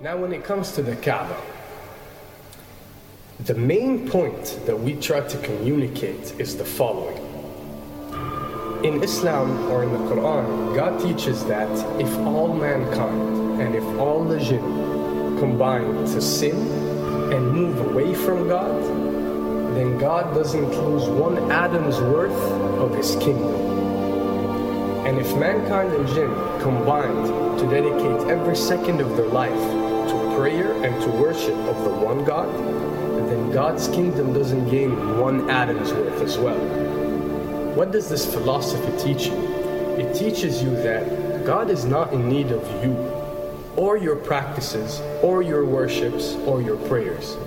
Now when it comes to the Kaaba, the main point that we try to communicate is the following. In Islam or in the Quran, God teaches that if all mankind and if all the jinn combine to sin and move away from God, then God doesn't lose one atom's worth of his kingdom. And if mankind and jinn combined to dedicate every second of their life to prayer and to worship of the one God, then God's kingdom doesn't gain one atom's worth as well. What does this philosophy teach you? It teaches you that God is not in need of you, or your practices, or your worships, or your prayers.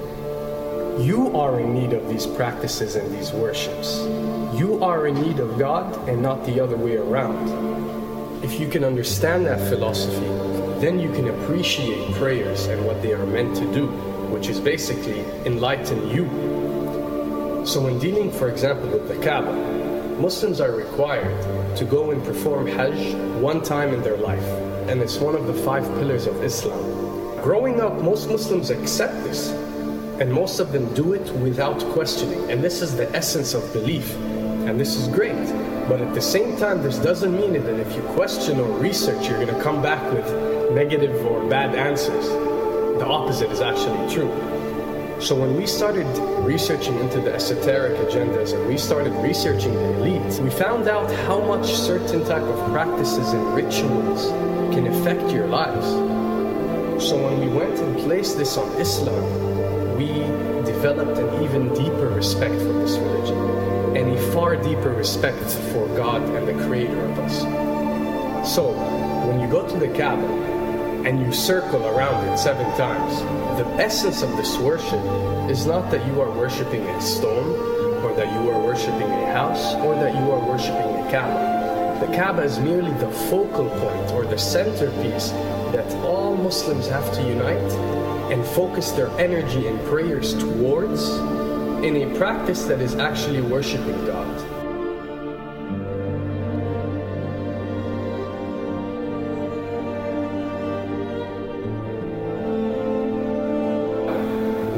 You are in need of these practices and these worships. You are in need of God and not the other way around. If you can understand that philosophy, then you can appreciate prayers and what they are meant to do, which is basically enlighten you. So when dealing, for example, with the Kaaba, Muslims are required to go and perform Hajj one time in their life, and it's one of the 5 pillars of Islam. Growing up, most Muslims accept this, and most of them do it without questioning, and this is the essence of belief, and this is great. But at the same time, this doesn't mean that if you question or research, you're going to come back with negative or bad answers. The opposite is actually true. So when we started researching into the esoteric agendas and we started researching the elite, we found out how much certain type of practices and rituals can affect your lives. So when we went and placed this on Islam, we developed an even deeper respect for this religion and a far deeper respect for God and the creator of us. So when you go to the Kaaba and you circle around it 7 times, the essence of this worship is not that you are worshiping a stone, or that you are worshiping a house, or that you are worshiping a Kaaba. The Kaaba is merely the focal point or the centerpiece that all Muslims have to unite and focus their energy and prayers towards in a practice that is actually worshiping God.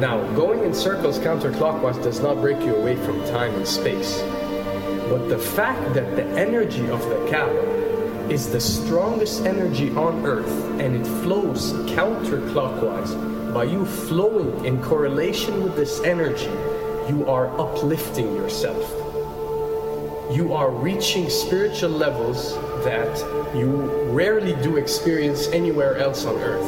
Now, going in circles counterclockwise does not break you away from time and space. But the fact that the energy of the Kaaba is the strongest energy on earth and it flows counterclockwise, by you flowing in correlation with this energy, you are uplifting yourself. You are reaching spiritual levels that you rarely do experience anywhere else on earth.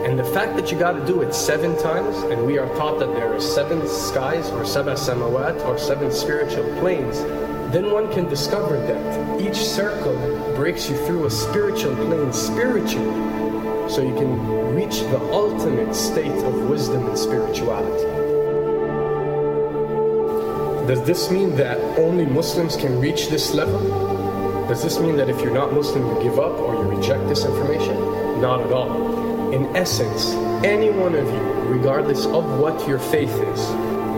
And the fact that you got to do it 7 times, and we are taught that there are 7 skies or 7 samawat or 7 spiritual planes, then one can discover that each circle breaks you through a spiritual plane spiritually, so you can reach the ultimate state of wisdom and spirituality. Does this mean that only Muslims can reach this level? Does this mean that if you're not Muslim, you give up or you reject this information? Not at all. In essence, any one of you, regardless of what your faith is,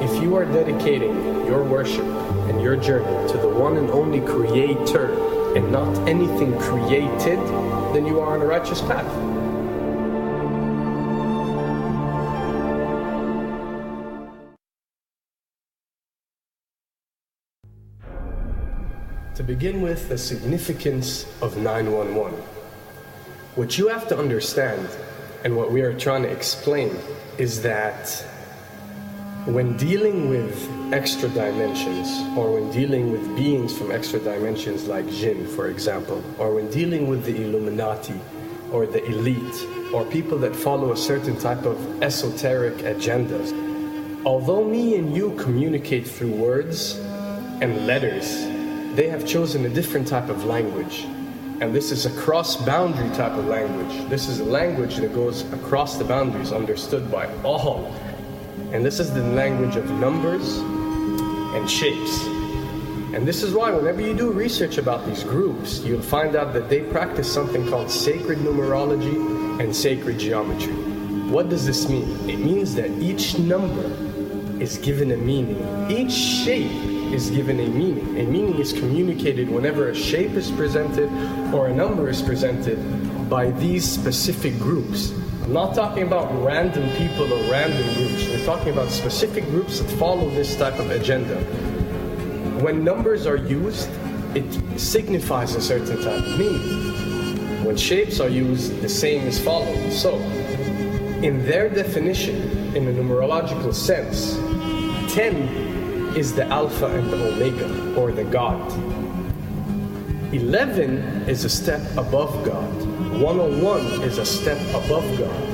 if you are dedicating your worship and your journey to the one and only Creator and not anything created, then you are on a righteous path. To begin with, the significance of 911. What you have to understand, and what we are trying to explain, is that when dealing with extra dimensions, or when dealing with beings from extra dimensions like jinn, for example, or when dealing with the Illuminati, or the elite, or people that follow a certain type of esoteric agendas, although me and you communicate through words and letters, they have chosen a different type of language. And this is a cross-boundary type of language. This is a language that goes across the boundaries, understood by all. And this is the language of numbers and shapes. And this is why whenever you do research about these groups, you'll find out that they practice something called sacred numerology and sacred geometry. What does this mean? It means that each number is given a meaning. Each shape is given a meaning. A meaning is communicated whenever a shape is presented or a number is presented by these specific groups. I'm not talking about random people or random groups. We're talking about specific groups that follow this type of agenda. When numbers are used, it signifies a certain type of meaning. When shapes are used, the same is followed. So, in their definition, in a numerological sense, 10 is the Alpha and the Omega, or the God. 11 is a step above God. 101 is a step above God.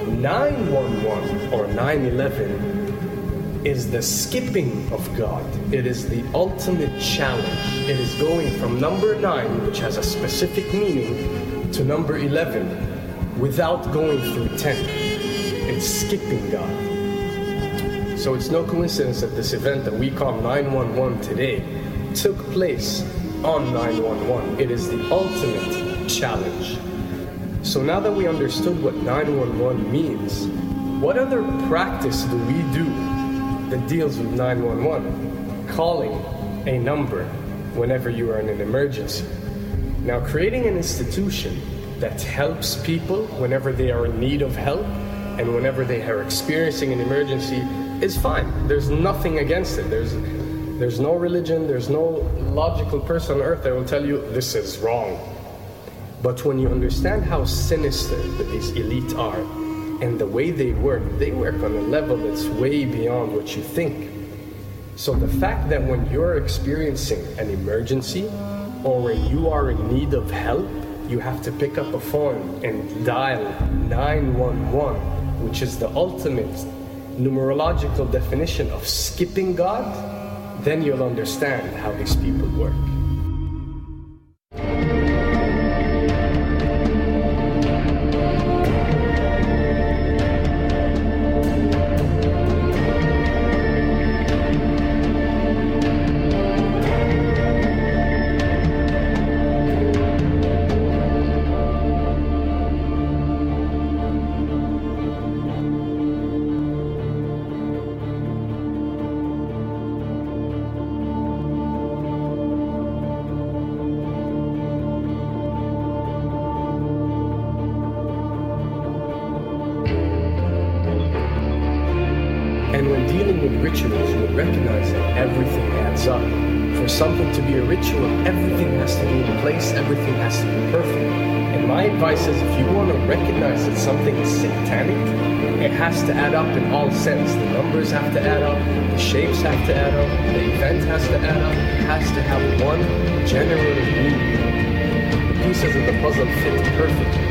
911 or 911 is the skipping of God. It is the ultimate challenge. It is going from number 9, which has a specific meaning, to number 11 without going through 10. It's skipping God. So it's no coincidence that this event that we call 911 today took place on 911. It is the ultimate challenge. So now that we understood what 911 means, what other practice do we do that deals with 911? Calling a number whenever you are in an emergency. Now, creating an institution that helps people whenever they are in need of help and whenever they are experiencing an emergency is fine. There's nothing against it. There's no religion, there's no logical person on earth that will tell you this is wrong. But when you understand how sinister these elite are and the way they work on a level that's way beyond what you think. So the fact that when you're experiencing an emergency or when you are in need of help, you have to pick up a phone and dial 911, which is the ultimate numerological definition of skipping God, then you'll understand how these people work. And when dealing with rituals, we recognize that everything adds up. For something to be a ritual, everything has to be in place, everything has to be perfect. And my advice is, if you want to recognize that something is satanic, it has to add up in all sense. The numbers have to add up, the shapes have to add up, the event has to add up, it has to have one general meaning. The pieces of the puzzle fit perfectly.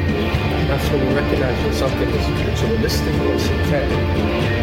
That's when we recognize when something is ritualistic or satanic.